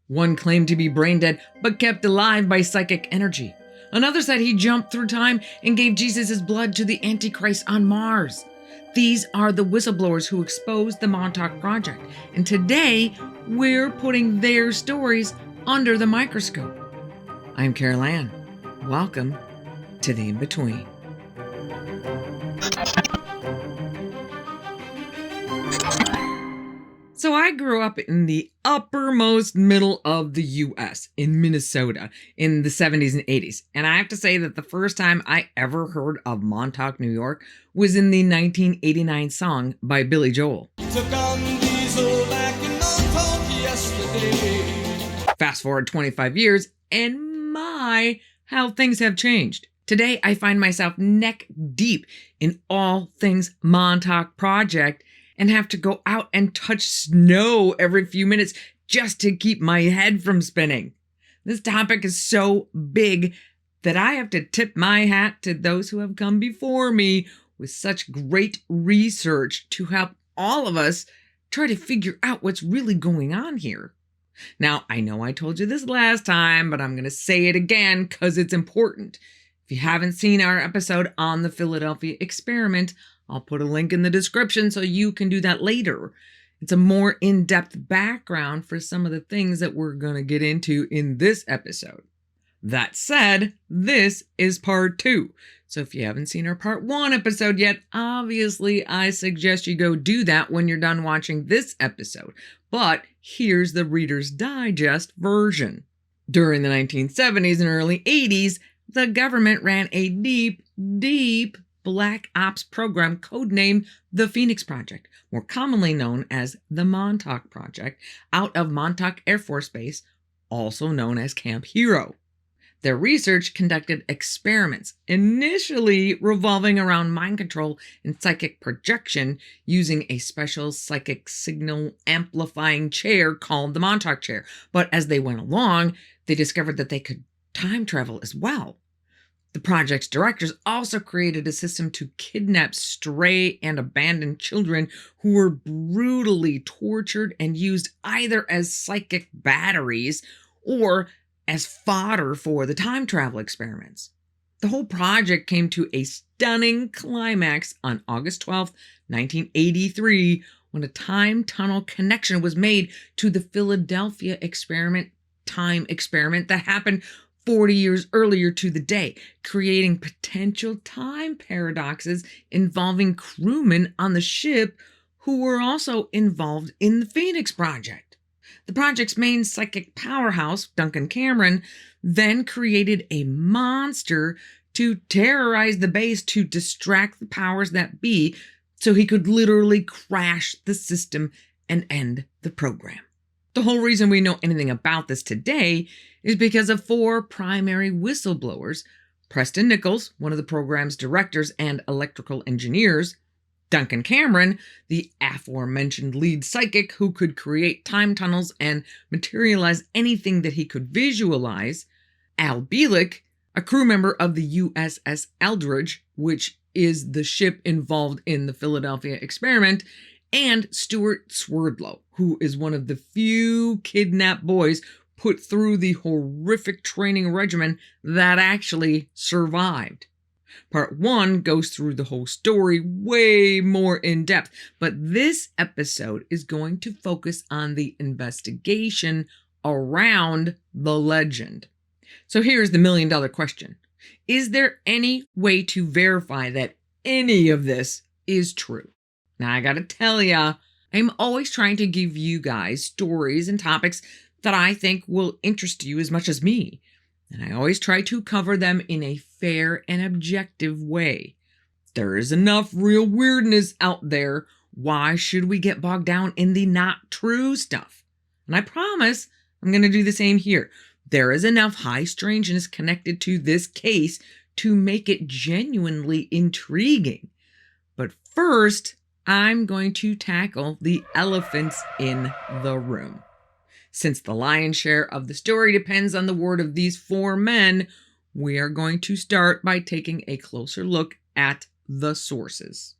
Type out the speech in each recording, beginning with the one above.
One claimed to be brain dead, but kept alive by psychic energy. Another said he jumped through time and gave Jesus his blood to the Antichrist on Mars. These are the whistleblowers who exposed the Montauk Project, and today we're putting their stories under the microscope. I'm Carol Ann. Welcome to the InBetween. So I grew up in the uppermost middle of the U.S., in Minnesota, in the 70s and 80s. And I have to say that the first time I ever heard of Montauk, New York, was in the 1989 song by Billy Joel. Fast forward 25 years, and my, how things have changed. Today, I find myself neck deep in all things Montauk Project, and have to go out and touch snow every few minutes just to keep my head from spinning. This topic is so big that I have to tip my hat to those who have come before me with such great research to help all of us try to figure out what's really going on here. Now, I know I told you this last time, but I'm going to say it again because it's important. If you haven't seen our episode on the Philadelphia experiment, I'll put a link in the description so you can do that later. It's a more in-depth background for some of the things that we're going to get into in this episode. That said, this is part 2. So if you haven't seen our part 1 episode yet, obviously I suggest you go do that when you're done watching this episode. But here's the Reader's Digest version. During the 1970s and early 80s, the government ran a deep Black Ops program codenamed the Phoenix Project, more commonly known as the Montauk Project, out of Montauk Air Force Base, also known as Camp Hero. Their research conducted experiments, initially revolving around mind control and psychic projection using a special psychic signal amplifying chair called the Montauk Chair. But as they went along, they discovered that they could time travel as well. The project's directors also created a system to kidnap stray and abandoned children who were brutally tortured and used either as psychic batteries or as fodder for the time travel experiments. The whole project came to a stunning climax on August 12, 1983, when a time tunnel connection was made to the Philadelphia time experiment that happened 40 years earlier to the day, creating potential time paradoxes involving crewmen on the ship who were also involved in the Phoenix Project. The project's main psychic powerhouse, Duncan Cameron, then created a monster to terrorize the base to distract the powers that be so he could literally crash the system and end the program. The whole reason we know anything about this today is because of 4 primary whistleblowers: Preston Nichols, one of the program's directors and electrical engineers; Duncan Cameron, the aforementioned lead psychic who could create time tunnels and materialize anything that he could visualize; Bielek, a crew member of the USS Eldridge, which is the ship involved in the Philadelphia experiment; and Stewart Swerdlow, who is one of the few kidnapped boys put through the horrific training regimen that actually survived. Part 1 goes through the whole story way more in depth, but this episode is going to focus on the investigation around the legend. So here's the million-dollar question. Is there any way to verify that any of this is true? Now, I gotta tell ya, I'm always trying to give you guys stories and topics that I think will interest you as much as me. And I always try to cover them in a fair and objective way. There is enough real weirdness out there. Why should we get bogged down in the not true stuff? And I promise I'm going to do the same here. There is enough high strangeness connected to this case to make it genuinely intriguing. But first, I'm going to tackle the elephants in the room. Since the lion's share of the story depends on the word of these 4 men, we are going to start by taking a closer look at the sources.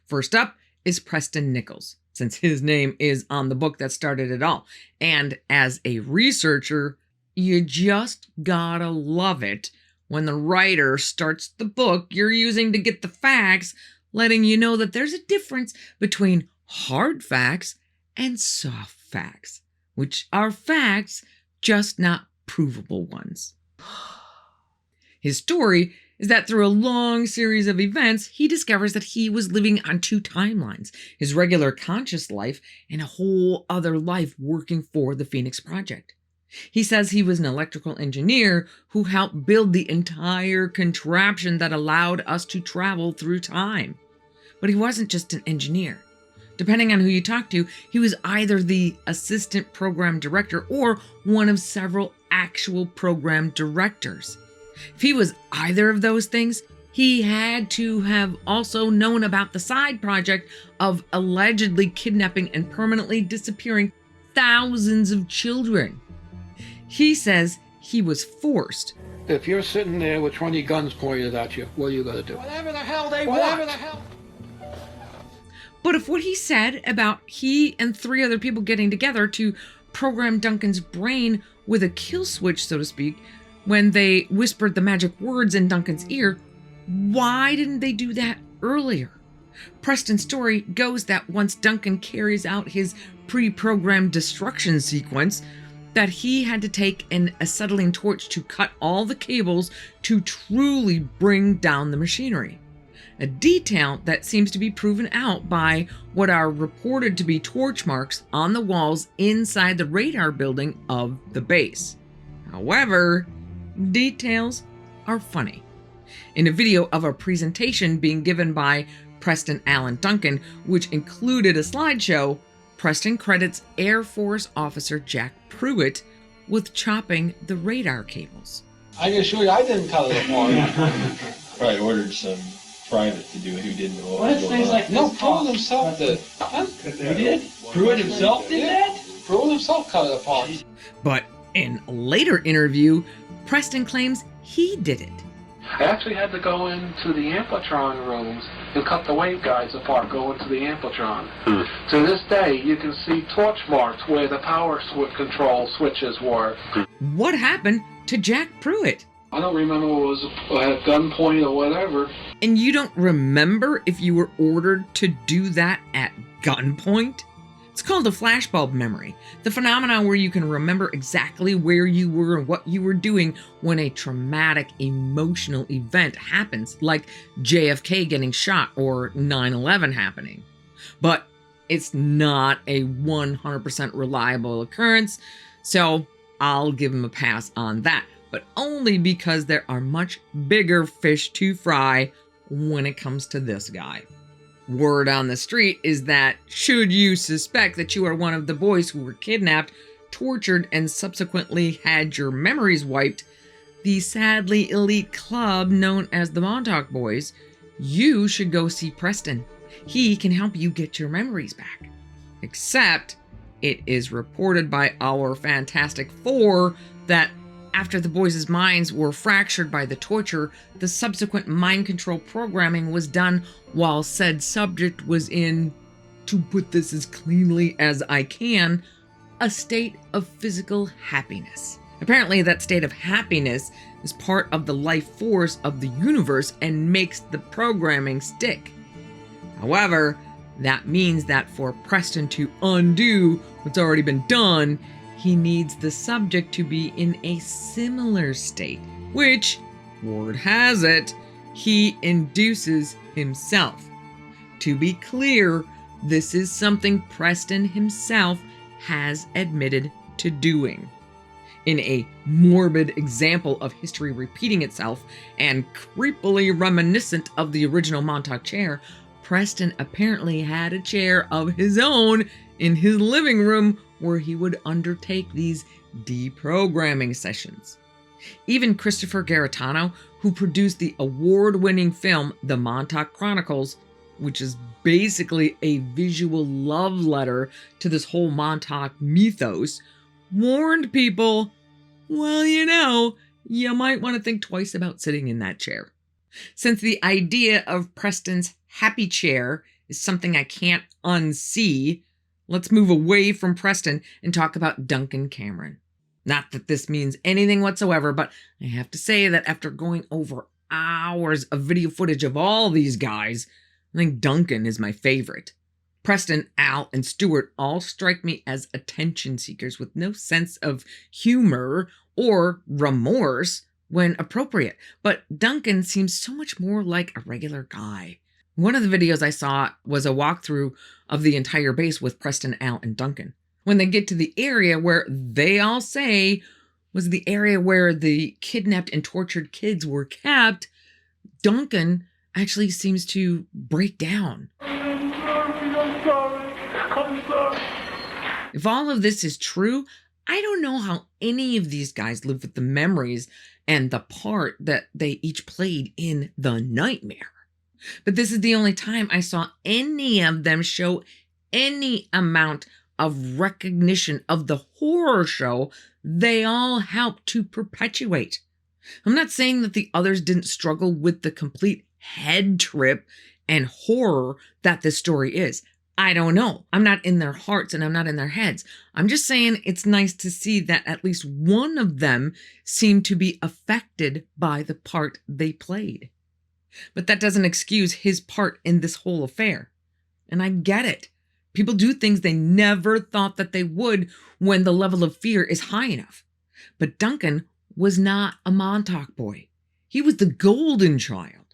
First up is Preston Nichols. since his name is on the book that started it all. And as a researcher, you just gotta love it when the writer starts the book you're using to get the facts, letting you know that there's a difference between hard facts and soft facts, which are facts, just not provable ones. His story is that through a long series of events, he discovers that he was living on two timelines, his regular conscious life and a whole other life working for the Phoenix Project. He says he was an electrical engineer who helped build the entire contraption that allowed us to travel through time. But he wasn't just an engineer. Depending on who you talk to, he was either the assistant program director or one of several actual program directors. If he was either of those things, he had to have also known about the side project of allegedly kidnapping and permanently disappearing thousands of children. He says he was forced. If you're sitting there with 20 guns pointed at you, what are you going to do? Whatever the hell they want. But if what he said about he and 3 other people getting together to program Duncan's brain with a kill switch, so to speak, when they whispered the magic words in Duncan's ear, why didn't they do that earlier? Preston's story goes that once Duncan carries out his pre-programmed destruction sequence, that he had to take an acetylene torch to cut all the cables to truly bring down the machinery. A detail that seems to be proven out by what are reported to be torch marks on the walls inside the radar building of the base. However, details are funny. In a video of a presentation being given by Preston Allen Duncan, which included a slideshow, Preston credits Air Force officer Jack Pruitt with chopping the radar cables. I can assure you I didn't cut it apart. Probably ordered some private to do it who didn't know What if things like No, this Pruitt himself did. Who did? Pruitt himself did that? Pruitt himself cut it apart. But in a later interview, Preston claims he did it. I actually had to go into the amplitron rooms and cut the waveguides apart, go into the amplitron. To this day, you can see torch marks where the power control switches were. What happened to Jack Pruitt? I don't remember what was at gunpoint or whatever. And you don't remember if you were ordered to do that at gunpoint? It's called a flashbulb memory, the phenomenon where you can remember exactly where you were and what you were doing when a traumatic, emotional event happens, like JFK getting shot or 9/11 happening. But it's not a 100% reliable occurrence, so I'll give him a pass on that, but only because there are much bigger fish to fry when it comes to this guy. Word on the street is that should you suspect that you are one of the boys who were kidnapped, tortured, and subsequently had your memories wiped, the sadly elite club known as the Montauk Boys, you should go see Preston. He can help you get your memories back. Except, it is reported by our Fantastic Four that after the boys' minds were fractured by the torture, the subsequent mind control programming was done while said subject was in, to put this as cleanly as I can, a state of physical happiness. Apparently, that state of happiness is part of the life force of the universe and makes the programming stick. However, that means that for Preston to undo what's already been done, he needs the subject to be in a similar state, which, word has it, he induces himself. To be clear, this is something Preston himself has admitted to doing. In a morbid example of history repeating itself and creepily reminiscent of the original Montauk chair, Preston apparently had a chair of his own in his living room where he would undertake these deprogramming sessions. Even Christopher Garetano, who produced the award-winning film The Montauk Chronicles, which is basically a visual love letter to this whole Montauk mythos, warned people, well, you might want to think twice about sitting in that chair. Since the idea of Preston's happy chair is something I can't unsee, let's move away from Preston and talk about Duncan Cameron. Not that this means anything whatsoever, but I have to say that after going over hours of video footage of all these guys, I think Duncan is my favorite. Preston, Al, and Stewart all strike me as attention seekers with no sense of humor or remorse when appropriate. But Duncan seems so much more like a regular guy. One of the videos I saw was a walkthrough of the entire base with Preston, Al, and Duncan. When they get to the area where they all say was the area where the kidnapped and tortured kids were kept, Duncan actually seems to break down. I'm sorry. If all of this is true, I don't know how any of these guys live with the memories and the part that they each played in the nightmare. But this is the only time I saw any of them show any amount of recognition of the horror show they all helped to perpetuate. I'm not saying that the others didn't struggle with the complete head trip and horror that this story is. I don't know. I'm not in their hearts and I'm not in their heads. I'm just saying it's nice to see that at least one of them seemed to be affected by the part they played. But that doesn't excuse his part in this whole affair. And I get it. People do things they never thought that they would when the level of fear is high enough. But Duncan was not a Montauk boy. He was the golden child.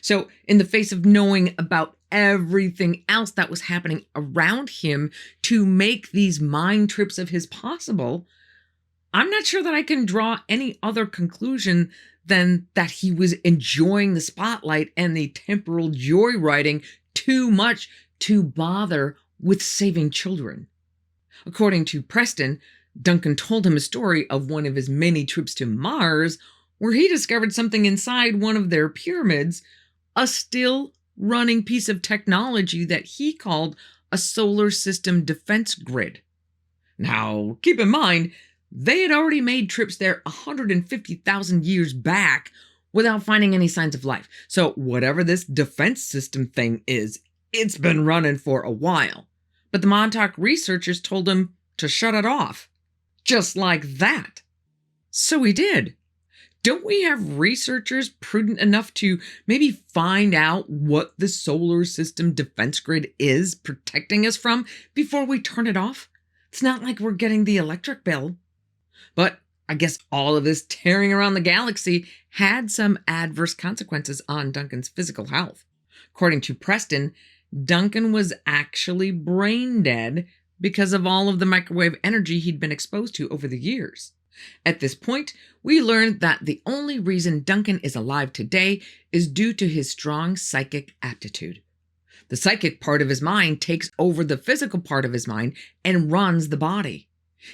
So in the face of knowing about everything else that was happening around him to make these mind trips of his possible, I'm not sure that I can draw any other conclusion than that he was enjoying the spotlight and the temporal joyriding too much to bother with saving children. According to Preston, Duncan told him a story of one of his many trips to Mars where he discovered something inside one of their pyramids, a still running piece of technology that he called a solar system defense grid. Now, keep in mind, they had already made trips there 150,000 years back without finding any signs of life. So whatever this defense system thing is, it's been running for a while. But the Montauk researchers told him to shut it off. Just like that. So he did. Don't we have researchers prudent enough to maybe find out what the solar system defense grid is protecting us from before we turn it off? It's not like we're getting the electric bill. But I guess all of this tearing around the galaxy had some adverse consequences on Duncan's physical health. According to Preston, Duncan was actually brain dead because of all of the microwave energy he'd been exposed to over the years. At this point, we learned that the only reason Duncan is alive today is due to his strong psychic aptitude. The psychic part of his mind takes over the physical part of his mind and runs the body.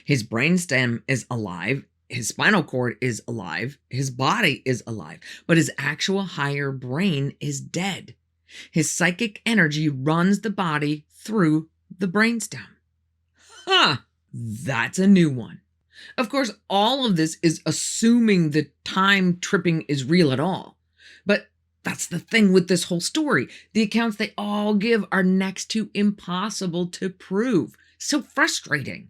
His brainstem is alive, his spinal cord is alive, his body is alive, but his actual higher brain is dead. His psychic energy runs the body through the brainstem. That's a new one. Of course, all of this is assuming the time tripping is real at all. But that's the thing with this whole story. The accounts they all give are next to impossible to prove. So frustrating.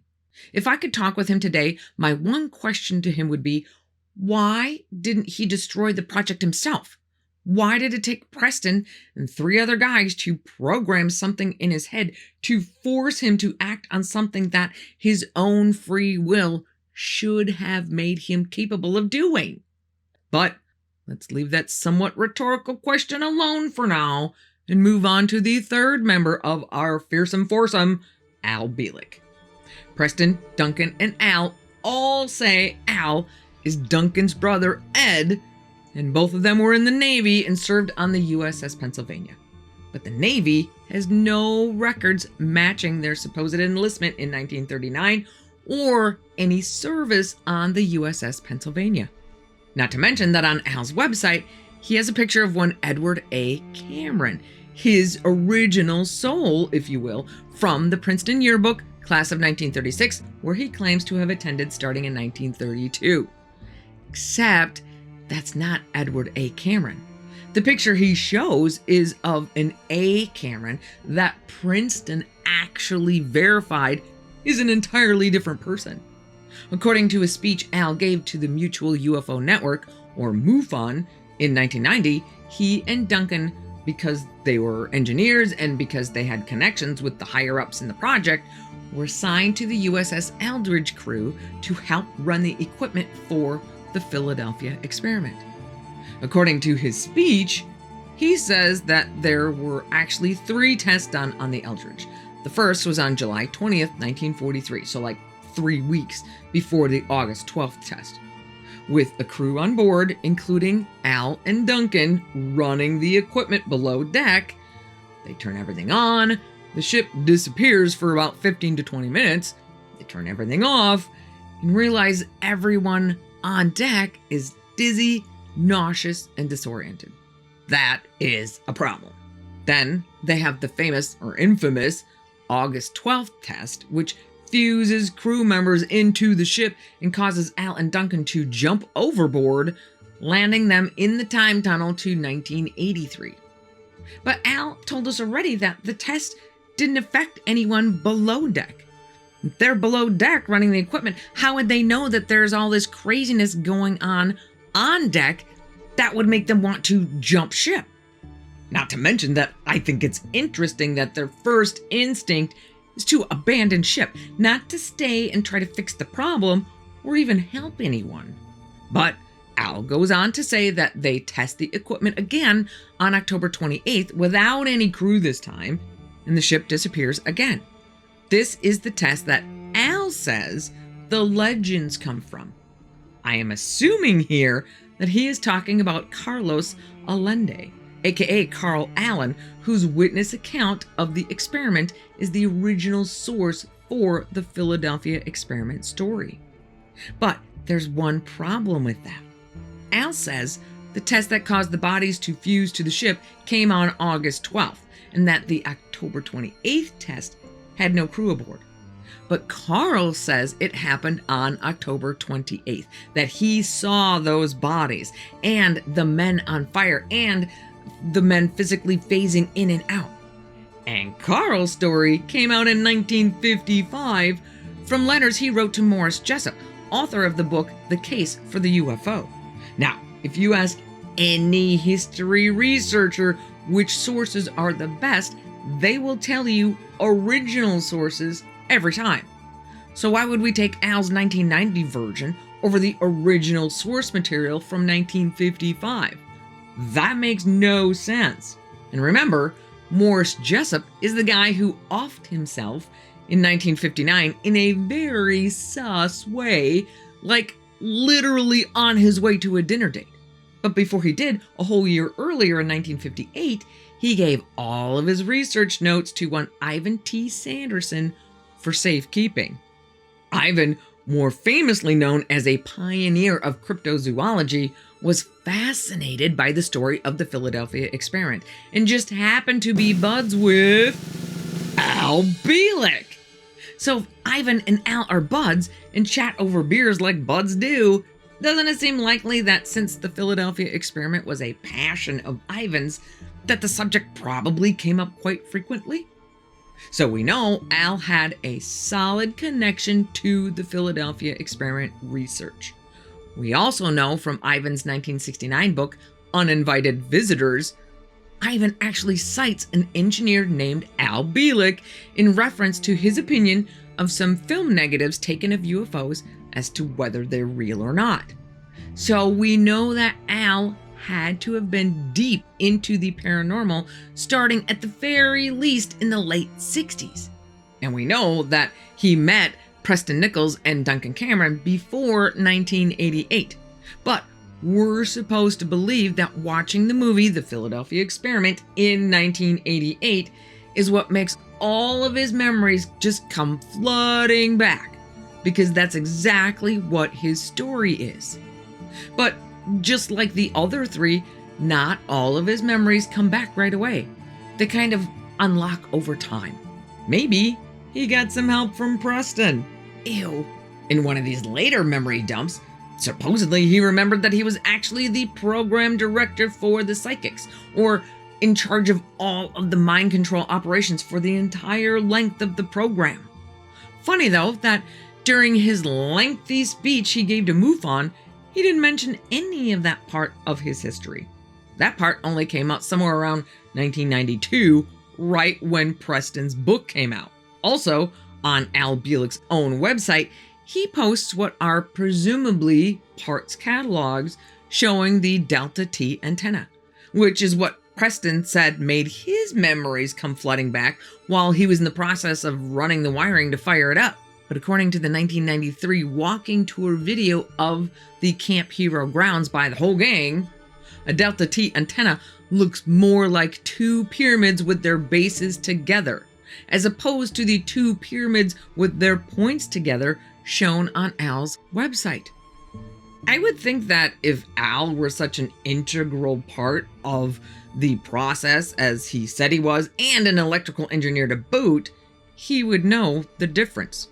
If I could talk with him today, my one question to him would be, why didn't he destroy the project himself? Why did it take Preston and 3 other guys to program something in his head to force him to act on something that his own free will should have made him capable of doing? But let's leave that somewhat rhetorical question alone for now and move on to the third member of our fearsome foursome, Al Bielek. Preston, Duncan, and Al all say Al is Duncan's brother, Ed, and both of them were in the Navy and served on the USS Pennsylvania. But the Navy has no records matching their supposed enlistment in 1939 or any service on the USS Pennsylvania. Not to mention that on Al's website, he has a picture of one Edward A. Cameron, his original soul, if you will, from the Princeton yearbook, class of 1936, where he claims to have attended starting in 1932. Except that's not Edward A. Cameron. The picture he shows is of an A Cameron that Princeton actually verified is an entirely different person. According to a speech Al gave to the Mutual UFO Network, or MUFON, in 1990, he and Duncan, because they were engineers and because they had connections with the higher-ups in the project, were assigned to the USS Eldridge crew to help run the equipment for the Philadelphia experiment. According to his speech, he says that there were actually 3 tests done on the Eldridge. The first was on July 20th, 1943, so like 3 weeks before the August 12th test, with a crew on board, including Al and Duncan, running the equipment below deck. They turn everything on, the ship disappears for about 15 to 20 minutes, they turn everything off, and realize everyone on deck is dizzy, nauseous, and disoriented. That is a problem. Then they have the famous, or infamous, August 12th test, which fuses crew members into the ship and causes Al and Duncan to jump overboard, landing them in the time tunnel to 1983. But Al told us already that the test didn't affect anyone below deck. If they're below deck running the equipment, how would they know that there's all this craziness going on deck that would make them want to jump ship? Not to mention that I think it's interesting that their first instinct is to abandon ship, not to stay and try to fix the problem or even help anyone. But Al goes on to say that they test the equipment again on October 28th without any crew this time, and the ship disappears again. This is the test that Al says the legends come from. I am assuming here that he is talking about Carlos Allende, aka Carl Allen, whose witness account of the experiment is the original source for the Philadelphia experiment story. But there's one problem with that. Al says the test that caused the bodies to fuse to the ship came on August 12th, and that the October 28th test had no crew aboard. But Carl says it happened on October 28th, that he saw those bodies and the men on fire and the men physically phasing in and out. And Carl's story came out in 1955 from letters he wrote to Morris Jessup, author of the book The Case for the UFO. Now, if you ask any history researcher which sources are the best, they will tell you original sources every time. So why would we take Al's 1990 version over the original source material from 1955? That makes no sense. And remember, Morris Jessup is the guy who offed himself in 1959 in a very sus way, like literally on his way to a dinner date. But before he did, a whole year earlier in 1958, he gave all of his research notes to one Ivan T. Sanderson for safekeeping. Ivan, more famously known as a pioneer of cryptozoology, was fascinated by the story of the Philadelphia experiment and just happened to be buds with Al Bielek. So if Ivan and Al are buds and chat over beers like buds do, doesn't it seem likely that since the Philadelphia experiment was a passion of Ivan's, that the subject probably came up quite frequently? So we know Al had a solid connection to the Philadelphia experiment research. We also know from Ivan's 1969 book, Uninvited Visitors, Ivan actually cites an engineer named Al Bielek in reference to his opinion of some film negatives taken of UFOs as to whether they're real or not. So we know that Al had to have been deep into the paranormal starting at the very least in the late 60s. And we know that he met Preston Nichols and Duncan Cameron before 1988. But we're supposed to believe that watching the movie The Philadelphia Experiment in 1988 is what makes all of his memories just come flooding back, because that's exactly what his story is. But just like the other three, not all of his memories come back right away. They kind of unlock over time. Maybe he got some help from Preston. Ew. In one of these later memory dumps, Supposedly, he remembered that he was actually the program director for the psychics, or in charge of all of the mind control operations for the entire length of the program. Funny though, that during his lengthy speech he gave to MUFON, he didn't mention any of that part of his history. That part only came out somewhere around 1992, right when Preston's book came out. Also, on Al Bielek's own website, he posts what are presumably parts catalogs showing the Delta T antenna, which is what Preston said made his memories come flooding back while he was in the process of running the wiring to fire it up. But according to the 1993 walking tour video of the Camp Hero grounds by the whole gang, a Delta T antenna looks more like two pyramids with their bases together, as opposed to the two pyramids with their points together shown on Al's website. I would think that if Al were such an integral part of the process as he said he was, and an electrical engineer to boot, he would know the difference.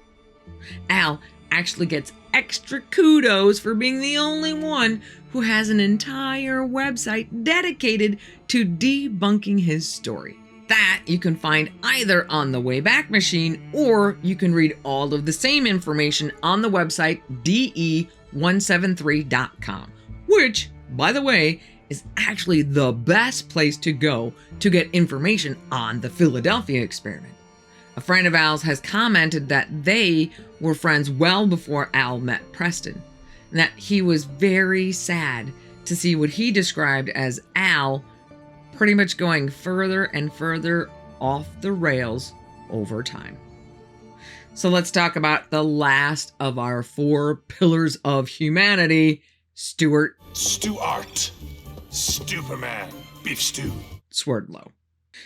Al actually gets extra kudos for being the only one who has an entire website dedicated to debunking his story. That you can find either on the Wayback Machine, or you can read all of the same information on the website de173.com, which, by the way, is actually the best place to go to get information on the Philadelphia experiment. A friend of Al's has commented that they were friends well before Al met Preston, and that he was very sad to see what he described as Al pretty much going further and further off the rails over time. So let's talk about the last of our four pillars of humanity, Stewart Superman Beef Stew Swerdlow.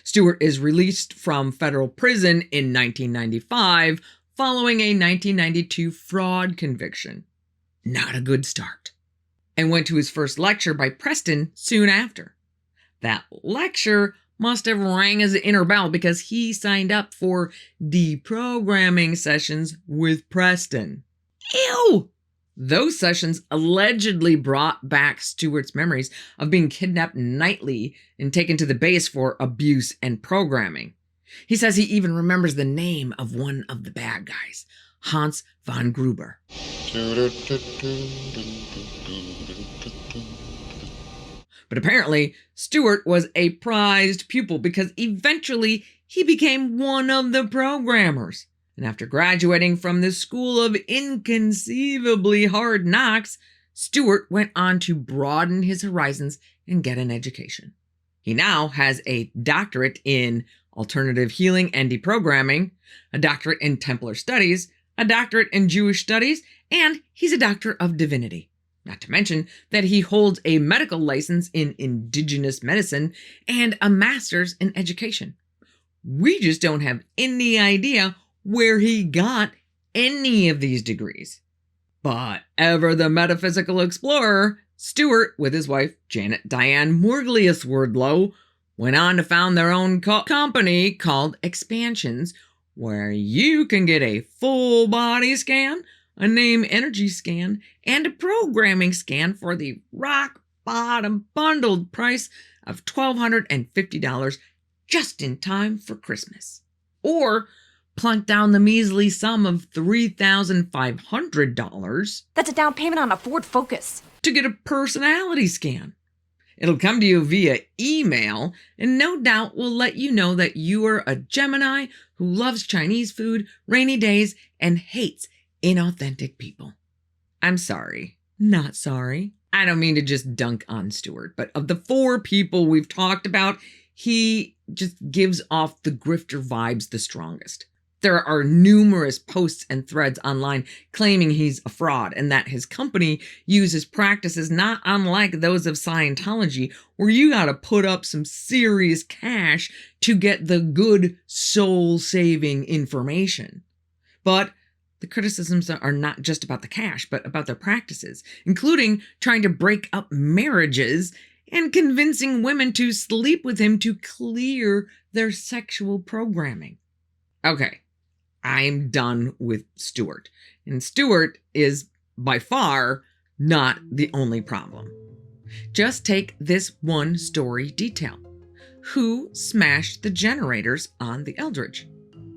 Stewart is released from federal prison in 1995 following a 1992 fraud conviction. Not a good start. And went to his first lecture by Preston soon after. That lecture must have rang as an inner bell because he signed up for deprogramming sessions with Preston. Ew! Those sessions allegedly brought back Stewart's memories of being kidnapped nightly and taken to the base for abuse and programming. He says he even remembers the name of one of the bad guys, Hans von Gruber. But apparently, Stewart was a prized pupil because eventually he became one of the programmers. And after graduating from the School of Inconceivably Hard Knocks, Stewart went on to broaden his horizons and get an education. He now has a doctorate in alternative healing and deprogramming, a doctorate in Templar studies, a doctorate in Jewish studies, and he's a doctor of divinity. Not to mention that he holds a medical license in indigenous medicine and a master's in education. We just don't have any idea where he got any of these degrees. But ever the metaphysical explorer, Stewart, with his wife Janet Diane Morglia Swerdlow, went on to found their own company called Expansions, where you can get a full body scan, a name energy scan, and a programming scan for the rock bottom bundled price of $1,250 just in time for Christmas. Or plunk down the measly sum of $3,500. That's a down payment on a Ford Focus. To get a personality scan. It'll come to you via email and no doubt will let you know that you are a Gemini who loves Chinese food, rainy days, and hates inauthentic people. I'm sorry. Not sorry. I don't mean to just dunk on Stewart, but of the four people we've talked about, he just gives off the grifter vibes the strongest. There are numerous posts and threads online claiming he's a fraud and that his company uses practices not unlike those of Scientology, where you gotta put up some serious cash to get the good soul-saving information. But the criticisms are not just about the cash, but about their practices, including trying to break up marriages and convincing women to sleep with him to clear their sexual programming. Okay. I'm done with Stewart. And Stewart is by far not the only problem. Just take this one story detail. Who smashed the generators on the Eldridge?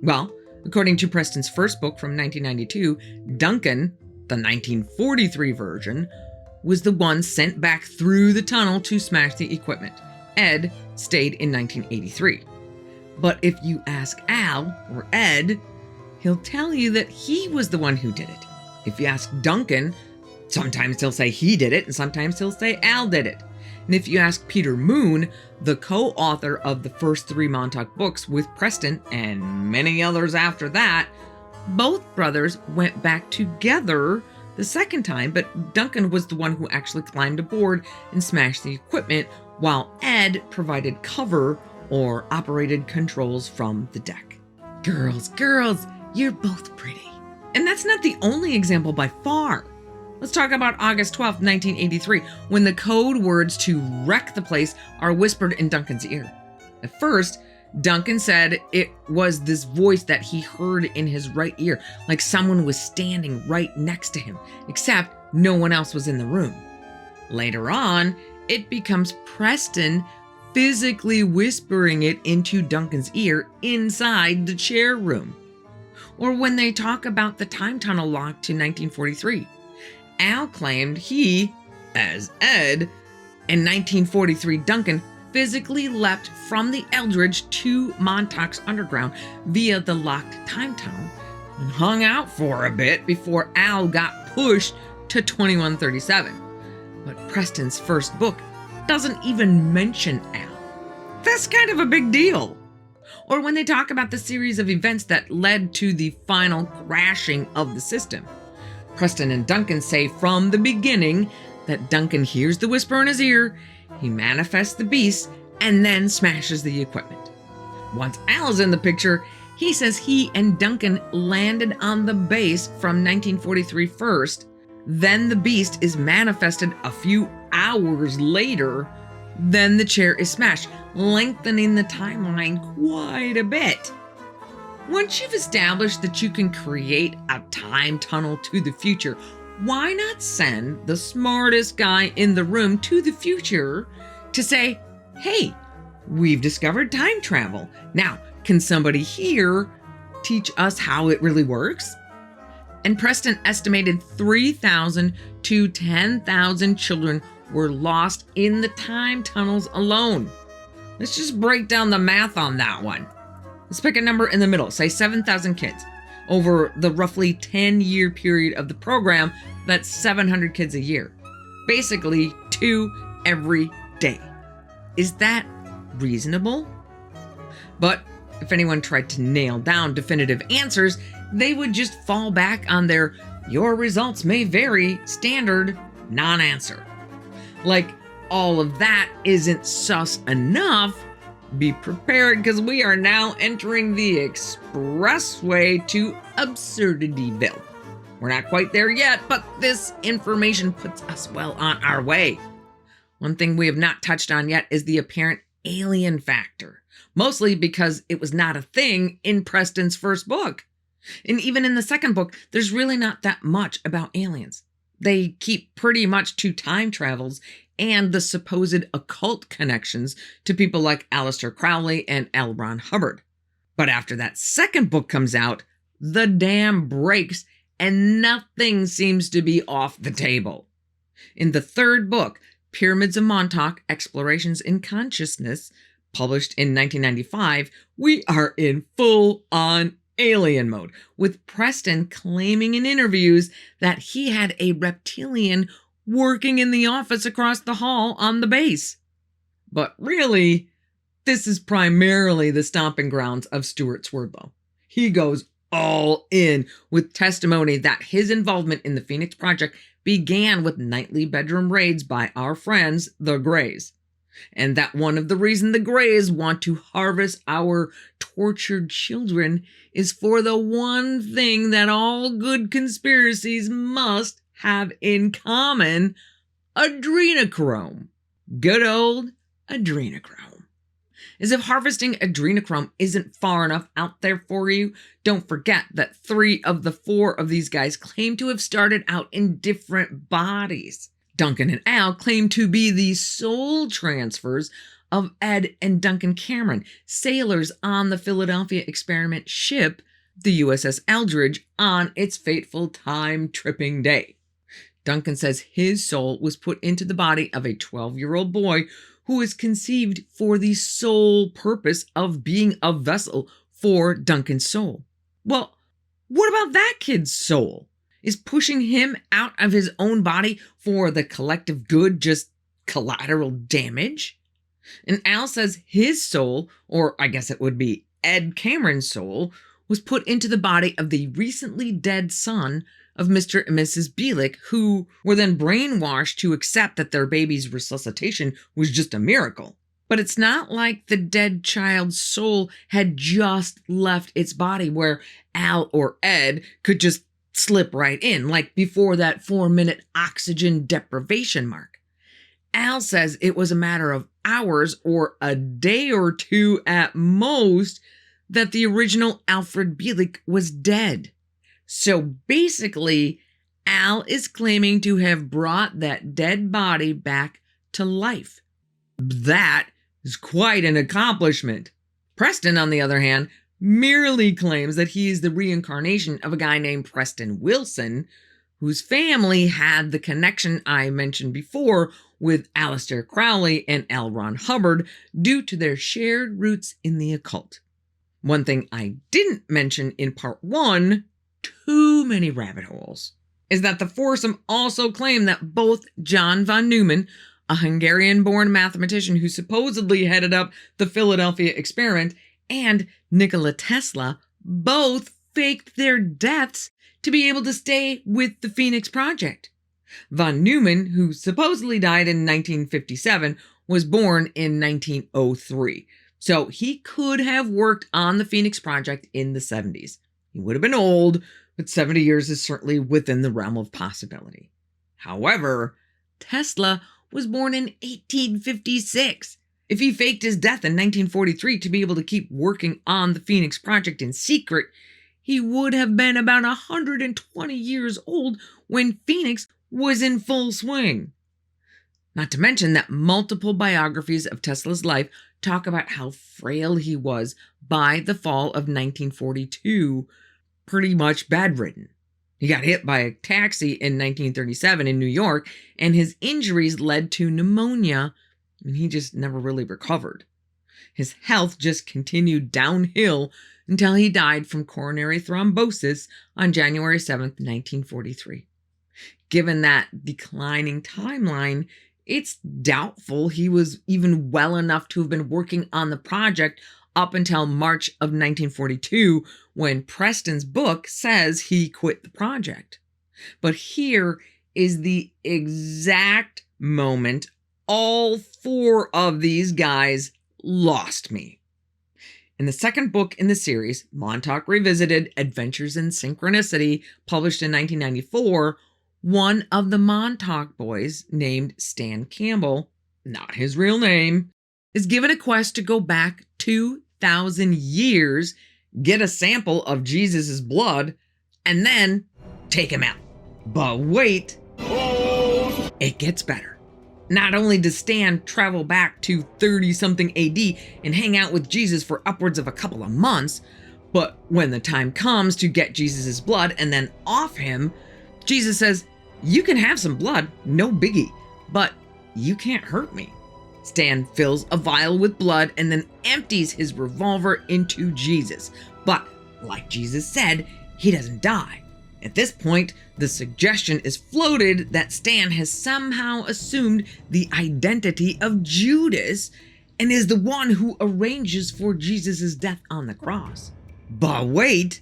Well, according to Preston's first book from 1992, Duncan, the 1943 version, was the one sent back through the tunnel to smash the equipment. Ed stayed in 1983. But if you ask Al or Ed, he'll tell you that he was the one who did it. If you ask Duncan, sometimes he'll say he did it, and sometimes he'll say Al did it. And if you ask Peter Moon, the co-author of the first 3 Montauk books with Preston and many others after that, both brothers went back together the second time, but Duncan was the one who actually climbed aboard and smashed the equipment, while Ed provided cover or operated controls from the deck. Girls, you're both pretty. And that's not the only example by far. Let's talk about August 12th, 1983, when the code words to wreck the place are whispered in Duncan's ear. At first, Duncan said it was this voice that he heard in his right ear, like someone was standing right next to him, except no one else was in the room. Later on, it becomes Preston physically whispering it into Duncan's ear inside the chair room. Or when they talk about the time tunnel lock to 1943, Al claimed he, as Ed, in 1943 Duncan physically leapt from the Eldridge to Montauk's underground via the locked time tunnel and hung out for a bit before Al got pushed to 2137. But Preston's first book doesn't even mention Al. That's kind of a big deal. Or when they talk about the series of events that led to the final crashing of the system. Preston and Duncan say from the beginning that Duncan hears the whisper in his ear, he manifests the beast, and then smashes the equipment. Once Al is in the picture, he says he and Duncan landed on the base from 1943 first, then the beast is manifested a few hours later, then the chair is smashed, lengthening the timeline quite a bit. Once you've established that you can create a time tunnel to the future, why not send the smartest guy in the room to the future to say, hey, we've discovered time travel. Now, can somebody here teach us how it really works? And Preston estimated 3,000 to 10,000 children were lost in the time tunnels alone. Let's just break down the math on that one. Let's pick a number in the middle, say 7,000 kids. Over the roughly 10-year period of the program, that's 700 kids a year. Basically, 2 every day. Is that reasonable? But if anyone tried to nail down definitive answers, they would just fall back on their "your results may vary" standard non-answer. Like, all of that isn't sus enough. Be prepared, because we are now entering the expressway to Absurdityville. We're not quite there yet, but this information puts us well on our way. One thing we have not touched on yet is the apparent alien factor, mostly because it was not a thing in Preston's first book. And even in the second book, there's really not that much about aliens. They keep pretty much to time travels and the supposed occult connections to people like Aleister Crowley and L. Ron Hubbard. But after that second book comes out, the dam breaks and nothing seems to be off the table. In the third book, Pyramids of Montauk, Explorations in Consciousness, published in 1995, we are in full-on alien mode, with Preston claiming in interviews that he had a reptilian working in the office across the hall on the base. But really, this is primarily the stomping grounds of Stewart Swerdlow. He goes all in with testimony that his involvement in the Phoenix Project began with nightly bedroom raids by our friends, the Greys. And that one of the reasons the Greys want to harvest our tortured children is for the one thing that all good conspiracies must have in common: adrenochrome. Good old adrenochrome. As if harvesting adrenochrome isn't far enough out there for you, don't forget that 3 of the 4 of these guys claim to have started out in different bodies. Duncan and Al claim to be the soul transfers of Ed and Duncan Cameron, sailors on the Philadelphia experiment ship, the USS Eldridge, on its fateful time-tripping day. Duncan says his soul was put into the body of a 12-year-old boy who was conceived for the sole purpose of being a vessel for Duncan's soul. Well, what about that kid's soul? Is pushing him out of his own body for the collective good just collateral damage? And Al says his soul, or I guess it would be Ed Cameron's soul, was put into the body of the recently dead son of Mr. and Mrs. Bielek, who were then brainwashed to accept that their baby's resuscitation was just a miracle. But it's not like the dead child's soul had just left its body where Al or Ed could just slip right in, like before that 4-minute oxygen deprivation mark. Al says it was a matter of hours or a day or 2 at most that the original Alfred Bielek was dead. So basically, Al is claiming to have brought that dead body back to life. That is quite an accomplishment. Preston, on the other hand, merely claims that he is the reincarnation of a guy named Preston Wilson, whose family had the connection I mentioned before with Aleister Crowley and L. Ron Hubbard due to their shared roots in the occult. One thing I didn't mention in part 1, too many rabbit holes, is that the foursome also claim that both John von Neumann, a Hungarian-born mathematician who supposedly headed up the Philadelphia experiment, and Nikola Tesla both faked their deaths to be able to stay with the Phoenix Project. Von Neumann, who supposedly died in 1957, was born in 1903, so he could have worked on the Phoenix Project in the 70s. He would have been old, but 70 years is certainly within the realm of possibility. However, Tesla was born in 1856. If he faked his death in 1943 to be able to keep working on the Phoenix Project in secret, he would have been about 120 years old when Phoenix was in full swing. Not to mention that multiple biographies of Tesla's life talk about how frail he was by the fall of 1942, pretty much bedridden. He got hit by a taxi in 1937 in New York, and his injuries led to pneumonia, and he just never really recovered. His health just continued downhill until he died from coronary thrombosis on January 7th, 1943. Given that declining timeline, it's doubtful he was even well enough to have been working on the project up until March of 1942, when Preston's book says he quit the project. But here is the exact moment all 4 of these guys lost me. In the second book in the series, Montauk Revisited: Adventures in Synchronicity, published in 1994, one of the Montauk boys, named Stan Campbell, not his real name, is given a quest to go back 2,000 years, get a sample of Jesus' blood, and then take him out. But wait, it gets better. Not only does Stan travel back to 30-something AD and hang out with Jesus for upwards of a couple of months, but when the time comes to get Jesus' blood and then off him, Jesus says, "You can have some blood, no biggie, but you can't hurt me." Stan fills a vial with blood and then empties his revolver into Jesus. But like Jesus said, he doesn't die. At this point, the suggestion is floated that Stan has somehow assumed the identity of Judas and is the one who arranges for Jesus' death on the cross. But wait,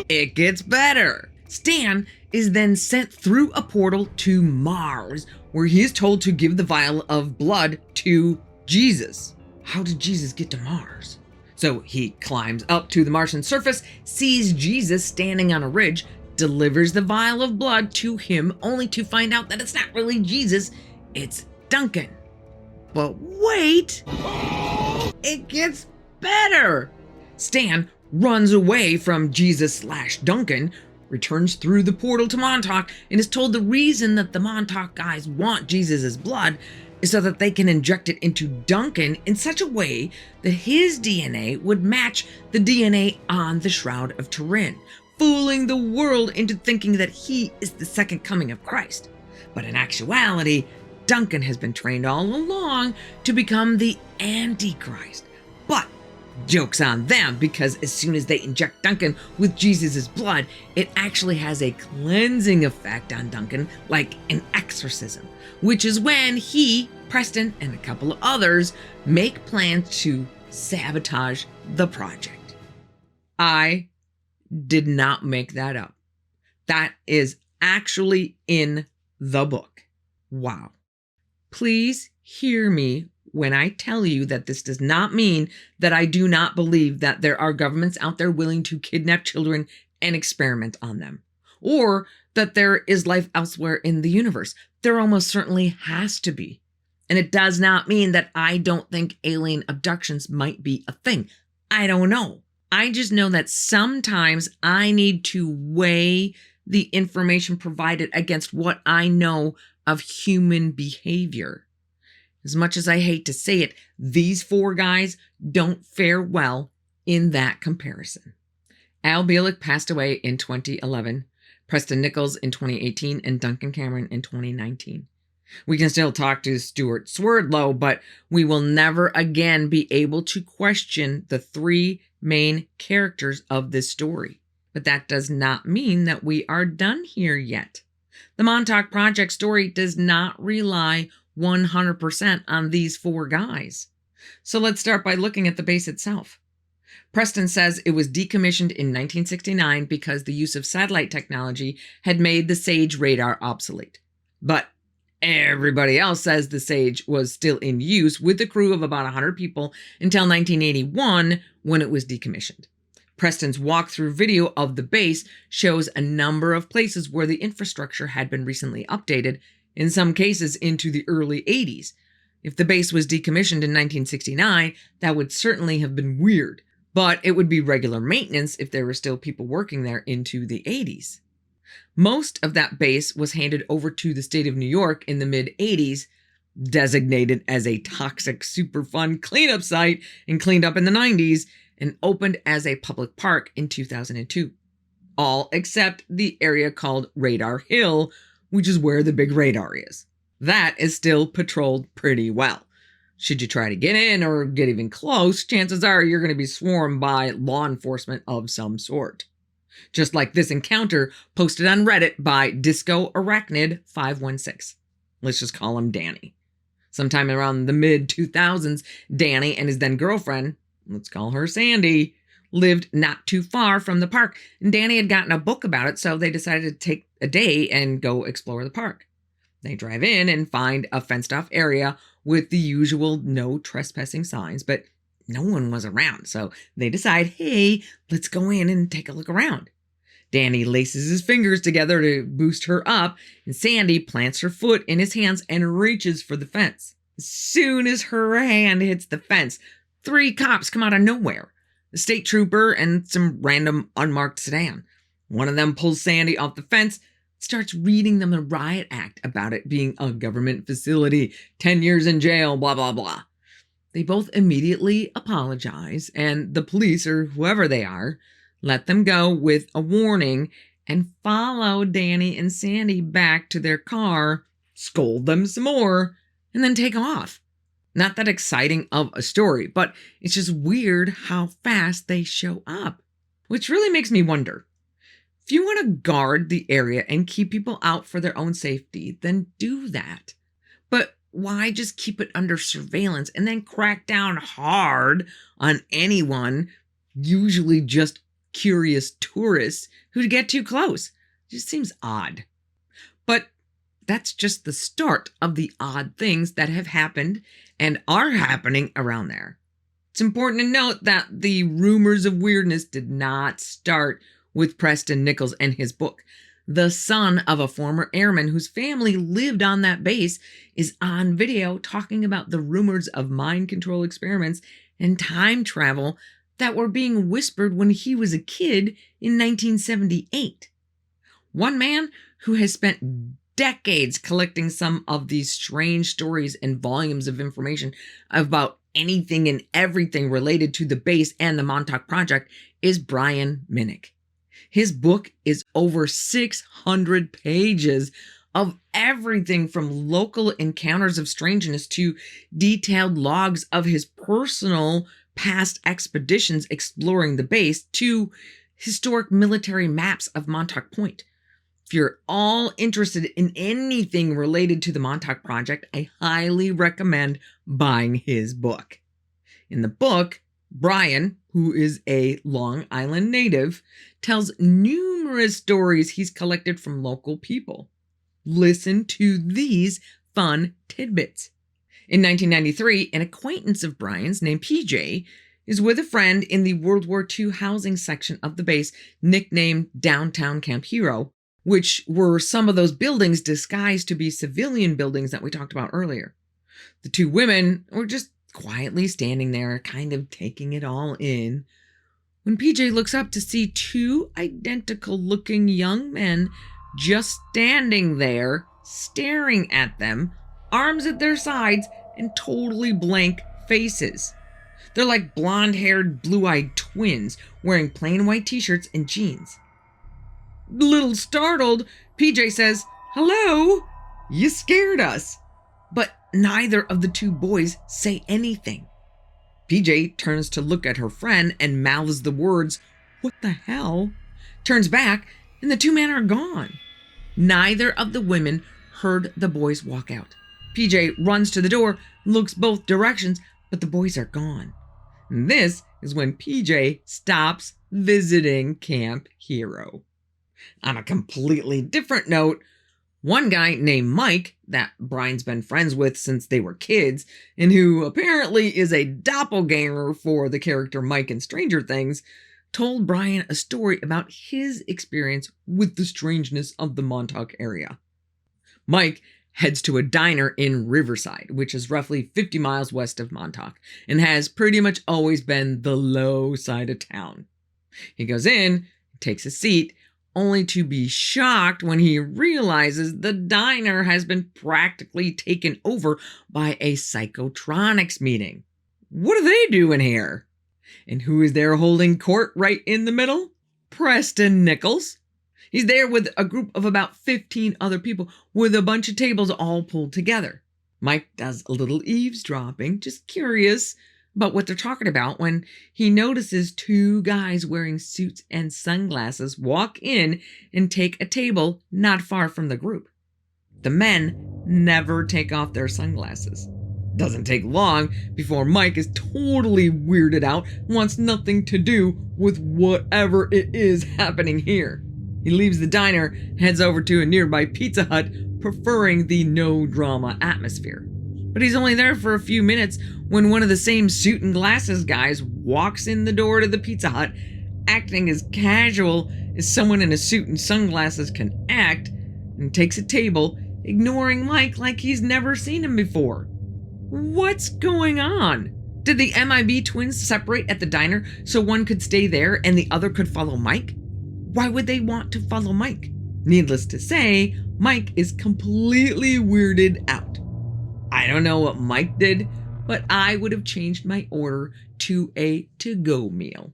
it gets better. Stan is then sent through a portal to Mars, where he is told to give the vial of blood to Jesus. How did Jesus get to Mars? So he climbs up to the Martian surface, sees Jesus standing on a ridge, delivers the vial of blood to him, only to find out that it's not really Jesus, it's Duncan. But wait, it gets better. Stan runs away from Jesus/Duncan, returns through the portal to Montauk, and is told the reason that the Montauk guys want Jesus' blood is so that they can inject it into Duncan in such a way that his DNA would match the DNA on the Shroud of Turin, fooling the world into thinking that he is the second coming of Christ. But in actuality, Duncan has been trained all along to become the Antichrist. But joke's on them, because as soon as they inject Duncan with Jesus' blood, it actually has a cleansing effect on Duncan, like an exorcism, which is when he, Preston, and a couple of others make plans to sabotage the project. I did not make that up. That is actually in the book. Wow. Please hear me when I tell you that this does not mean that I do not believe that there are governments out there willing to kidnap children and experiment on them, or that there is life elsewhere in the universe. There almost certainly has to be. And it does not mean that I don't think alien abductions might be a thing. I don't know. I just know that sometimes I need to weigh the information provided against what I know of human behavior. As much as I hate to say it, these four guys don't fare well in that comparison. Al Bielek passed away in 2011, Preston Nichols in 2018, and Duncan Cameron in 2019. We can still talk to Stewart Swerdlow, but we will never again be able to question the three main characters of this story. But that does not mean that we are done here yet. The Montauk Project story does not rely 100% on these four guys. So let's start by looking at the base itself. Preston says it was decommissioned in 1969 because the use of satellite technology had made the SAGE radar obsolete. But everybody else says the SAGE was still in use with a crew of about 100 people until 1981 when it was decommissioned. Preston's walkthrough video of the base shows a number of places where the infrastructure had been recently updated, in some cases into the early 80s. If the base was decommissioned in 1969, that would certainly have been weird, but it would be regular maintenance if there were still people working there into the 80s. Most of that base was handed over to the state of New York in the mid-80s, designated as a toxic Superfund cleanup site and cleaned up in the 90s, and opened as a public park in 2002. All except the area called Radar Hill, which is where the big radar is. That is still patrolled pretty well. Should you try to get in or get even close, chances are you're going to be swarmed by law enforcement of some sort. Just like this encounter posted on Reddit by Disco Arachnid 516. Let's just call him Danny. Sometime around the mid-2000s, Danny and his then girlfriend, let's call her Sandy, lived not too far from the park, and Danny had gotten a book about it, so they decided to take a day and go explore the park. They drive in and find a fenced-off area with the usual no trespassing signs, but no one was around, so they decide, hey, let's go in and take a look around. Danny laces his fingers together to boost her up, and Sandy plants her foot in his hands and reaches for the fence. As soon as her hand hits the fence, 3 cops come out of nowhere. A state trooper and some random unmarked sedan. One of them pulls Sandy off the fence, starts reading them the riot act about it being a government facility, 10 years in jail, blah, blah, blah. They both immediately apologize, and the police, or whoever they are, let them go with a warning and follow Danny and Sandy back to their car, scold them some more, and then take off. Not that exciting of a story, but it's just weird how fast they show up. Which really makes me wonder. If you want to guard the area and keep people out for their own safety, then do that. But why just keep it under surveillance and then crack down hard on anyone, usually just curious tourists, who get too close? It just seems odd. But that's just the start of the odd things that have happened and are happening around there. It's important to note that the rumors of weirdness did not start with Preston Nichols and his book. The son of a former airman whose family lived on that base is on video talking about the rumors of mind control experiments and time travel that were being whispered when he was a kid in 1978. One man who has spent decades collecting some of these strange stories and volumes of information about anything and everything related to the base and the Montauk Project is Brian Minnick. His book is over 600 pages of everything from local encounters of strangeness to detailed logs of his personal past expeditions exploring the base to historic military maps of Montauk Point. If you're all interested in anything related to the Montauk Project, I highly recommend buying his book. In the book, Brian, who is a Long Island native, tells numerous stories he's collected from local people. Listen to these fun tidbits. In 1993, an acquaintance of Brian's named PJ is with a friend in the World War II housing section of the base, nicknamed Downtown Camp Hero, which were some of those buildings disguised to be civilian buildings that we talked about earlier. The two women were just quietly standing there, kind of taking it all in, when PJ looks up to see two identical-looking young men just standing there, staring at them, arms at their sides, and totally blank faces. They're like blonde-haired, blue-eyed twins wearing plain white t-shirts and jeans. A little startled, PJ says, "Hello? You scared us." But neither of the two boys say anything. PJ turns to look at her friend and mouths the words, "What the hell?" Turns back, and the two men are gone. Neither of the women heard the boys walk out. PJ runs to the door, looks both directions, but the boys are gone. And this is when PJ stops visiting Camp Hero. On a completely different note, one guy named Mike, that Brian's been friends with since they were kids, and who apparently is a doppelganger for the character Mike in Stranger Things, told Brian a story about his experience with the strangeness of the Montauk area. Mike heads to a diner in Riverside, which is roughly 50 miles west of Montauk, and has pretty much always been the low side of town. He goes in, takes a seat, only to be shocked when he realizes the diner has been practically taken over by a psychotronics meeting. What are they doing here? And who is there holding court right in the middle? Preston Nichols. He's there with a group of about 15 other people with a bunch of tables all pulled together. Mike does a little eavesdropping, just curious about what they're talking about, when he notices two guys wearing suits and sunglasses walk in and take a table not far from the group. The men never take off their sunglasses. Doesn't take long before Mike is totally weirded out, wants nothing to do with whatever it is happening here. He leaves the diner, heads over to a nearby Pizza Hut, preferring the no-drama atmosphere. But he's only there for a few minutes when one of the same suit and glasses guys walks in the door to the Pizza Hut, acting as casual as someone in a suit and sunglasses can act, and takes a table, ignoring Mike like he's never seen him before. What's going on? Did the MIB twins separate at the diner so one could stay there and the other could follow Mike? Why would they want to follow Mike? Needless to say, Mike is completely weirded out. I don't know what Mike did, but I would have changed my order to a to-go meal.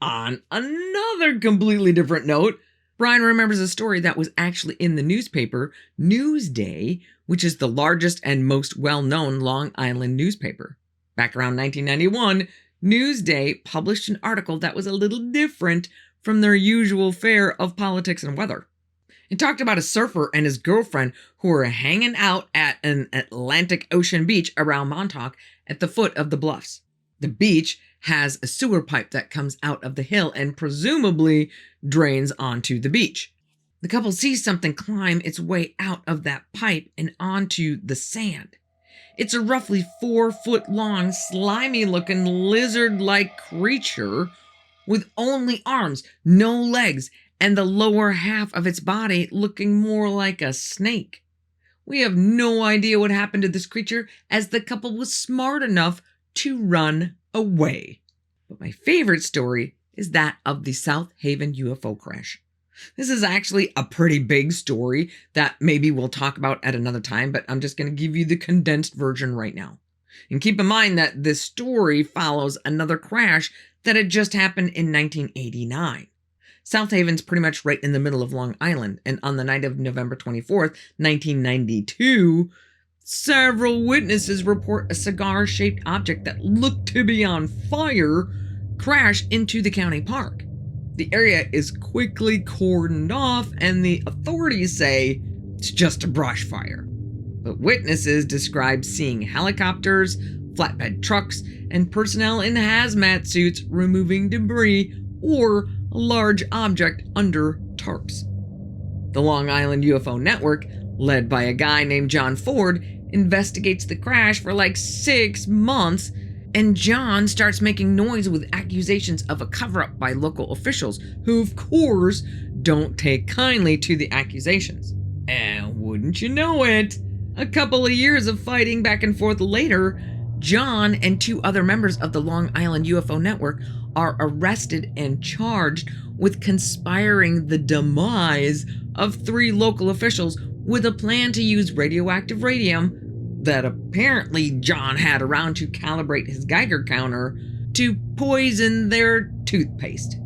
On another completely different note, Brian remembers a story that was actually in the newspaper Newsday, which is the largest and most well-known Long Island newspaper. Back around 1991, Newsday published an article that was a little different from their usual fare of politics and weather. It talked about a surfer and his girlfriend who were hanging out at an Atlantic Ocean beach around Montauk at the foot of the bluffs. The beach has a sewer pipe that comes out of the hill and presumably drains onto the beach. The couple sees something climb its way out of that pipe and onto the sand. It's a roughly 4-foot-long, slimy-looking lizard-like creature with only arms, no legs, and the lower half of its body looking more like a snake. We have no idea what happened to this creature, as the couple was smart enough to run away. But my favorite story is that of the South Haven UFO crash. This is actually a pretty big story that maybe we'll talk about at another time, but I'm just going to give you the condensed version right now. And keep in mind that this story follows another crash that had just happened in 1989. South Haven's pretty much right in the middle of Long Island, and on the night of November 24th, 1992, several witnesses report a cigar-shaped object that looked to be on fire crash into the county park. The area is quickly cordoned off, and the authorities say it's just a brush fire. But witnesses describe seeing helicopters, flatbed trucks, and personnel in hazmat suits removing debris or a large object under tarps. The Long Island UFO Network, led by a guy named John Ford, investigates the crash for like 6 months, and John starts making noise with accusations of a cover-up by local officials, who of course don't take kindly to the accusations. And wouldn't you know it, a couple of years of fighting back and forth later, John and 2 other members of the Long Island UFO Network are arrested and charged with conspiring the demise of 3 local officials with a plan to use radioactive radium that apparently John had around to calibrate his Geiger counter to poison their toothpaste.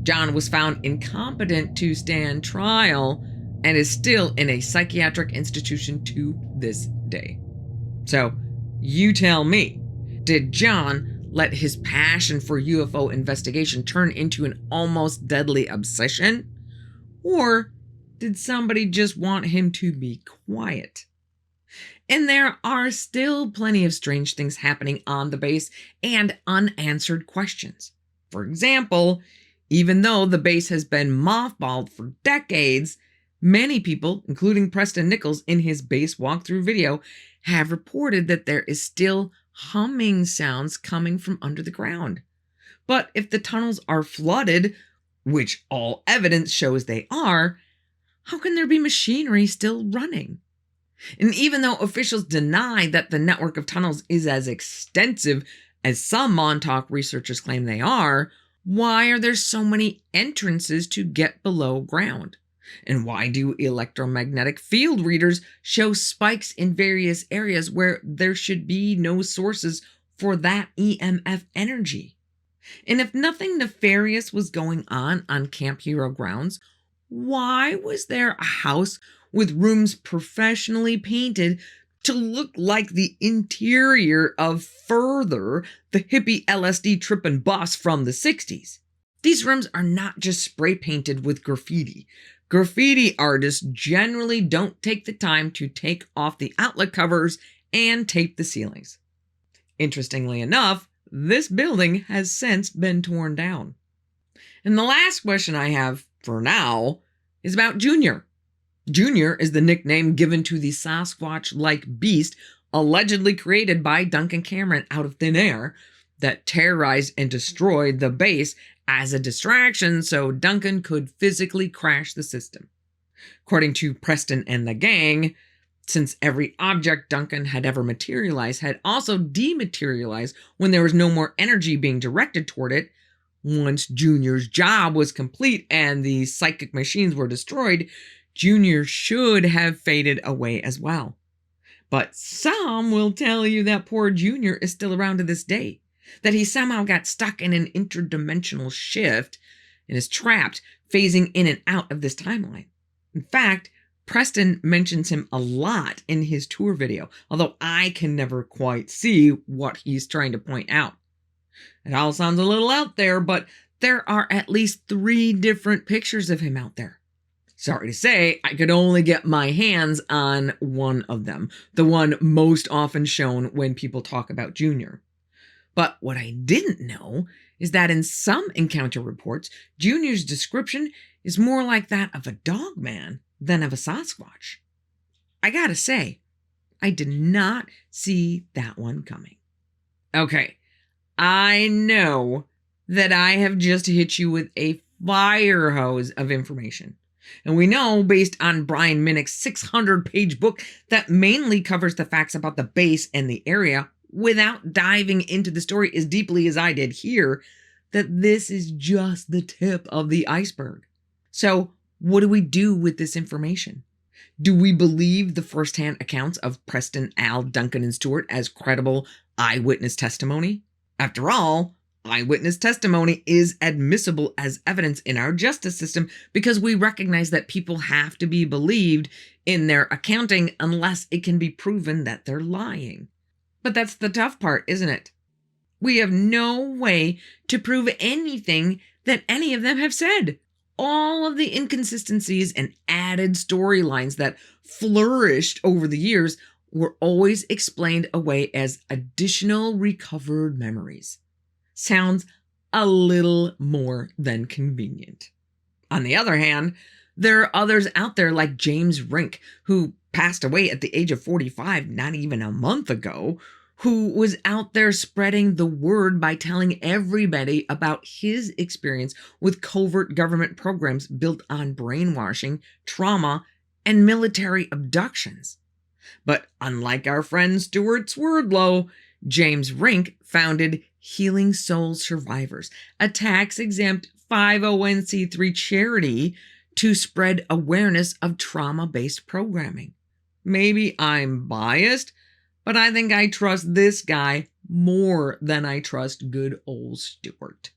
John was found incompetent to stand trial and is still in a psychiatric institution to this day. So, you tell me, did John let his passion for UFO investigation turn into an almost deadly obsession? Or did somebody just want him to be quiet? And there are still plenty of strange things happening on the base and unanswered questions. For example, even though the base has been mothballed for decades, many people, including Preston Nichols in his base walkthrough video, have reported that there is still humming sounds coming from under the ground. But if the tunnels are flooded, which all evidence shows they are, how can there be machinery still running? And even though officials deny that the network of tunnels is as extensive as some Montauk researchers claim they are, why are there so many entrances to get below ground? And why do electromagnetic field readers show spikes in various areas where there should be no sources for that EMF energy? And if nothing nefarious was going on Camp Hero grounds, why was there a house with rooms professionally painted to look like the interior of Further, the hippie LSD trippin' bus from the 60s? These rooms are not just spray painted with graffiti. Graffiti artists generally don't take the time to take off the outlet covers and tape the ceilings. Interestingly enough, this building has since been torn down. And the last question I have for now is about Junior. Junior is the nickname given to the Sasquatch-like beast allegedly created by Duncan Cameron out of thin air that terrorized and destroyed the base as a distraction so Duncan could physically crash the system. According to Preston and the gang, since every object Duncan had ever materialized had also dematerialized when there was no more energy being directed toward it, once Junior's job was complete and the psychic machines were destroyed, Junior should have faded away as well. But some will tell you that poor Junior is still around to this day, that he somehow got stuck in an interdimensional shift and is trapped, phasing in and out of this timeline. In fact, Preston mentions him a lot in his tour video, although I can never quite see what he's trying to point out. It all sounds a little out there, but there are at least 3 different pictures of him out there. Sorry to say, I could only get my hands on one of them, the one most often shown when people talk about Junior. But what I didn't know is that in some encounter reports, Junior's description is more like that of a dog man than of a Sasquatch. I gotta say, I did not see that one coming. Okay, I know that I have just hit you with a fire hose of information. And we know, based on Brian Minnick's 600-page book that mainly covers the facts about the base and the area, without diving into the story as deeply as I did here, that this is just the tip of the iceberg. So, what do we do with this information? Do we believe the firsthand accounts of Preston, Al, Duncan, and Stewart as credible eyewitness testimony? After all, eyewitness testimony is admissible as evidence in our justice system because we recognize that people have to be believed in their accounting unless it can be proven that they're lying. But that's the tough part, isn't it? We have no way to prove anything that any of them have said. All of the inconsistencies and added storylines that flourished over the years were always explained away as additional recovered memories. Sounds a little more than convenient. On the other hand, there are others out there like James Rink, who passed away at the age of 45 not even a month ago, who was out there spreading the word by telling everybody about his experience with covert government programs built on brainwashing, trauma, and military abductions. But unlike our friend Stewart Swerdlow, James Rink founded Healing Soul Survivors, a tax-exempt 501c3 charity to spread awareness of trauma-based programming. Maybe I'm biased, but I think I trust this guy more than I trust good old Stewart.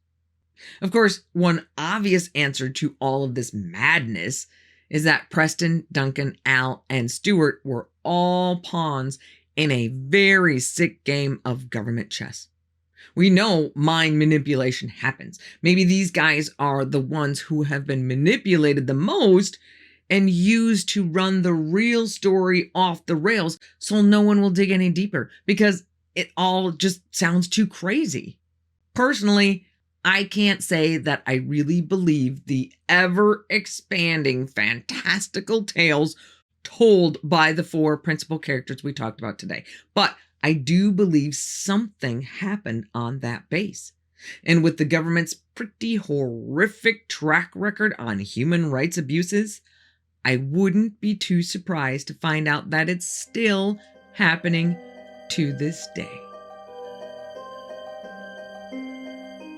Of course, one obvious answer to all of this madness is that Preston, Duncan, Al, and Stewart were all pawns in a very sick game of government chess. We know mind manipulation happens. Maybe these guys are the ones who have been manipulated the most and used to run the real story off the rails so no one will dig any deeper because it all just sounds too crazy. Personally, I can't say that I really believe the ever-expanding fantastical tales told by the four principal characters we talked about today, but I do believe something happened on that base. And with the government's pretty horrific track record on human rights abuses, I wouldn't be too surprised to find out that it's still happening to this day.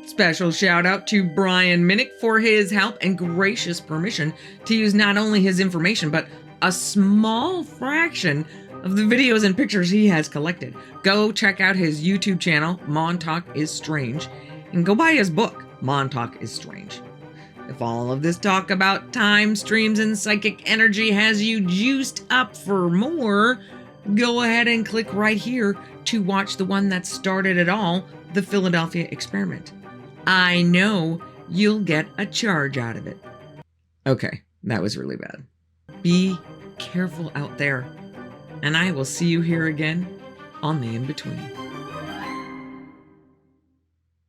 Special shout out to Brian Minnick for his help and gracious permission to use not only his information, but a small fraction of the videos and pictures he has collected. Go check out his YouTube channel, Montauk is Strange, and go buy his book, Montauk is Strange. If all of this talk about time, streams, and psychic energy has you juiced up for more, go ahead and click right here to watch the one that started it all, the Philadelphia Experiment. I know you'll get a charge out of it. Okay, that was really bad. Be careful out there, and I will see you here again on the In-Between.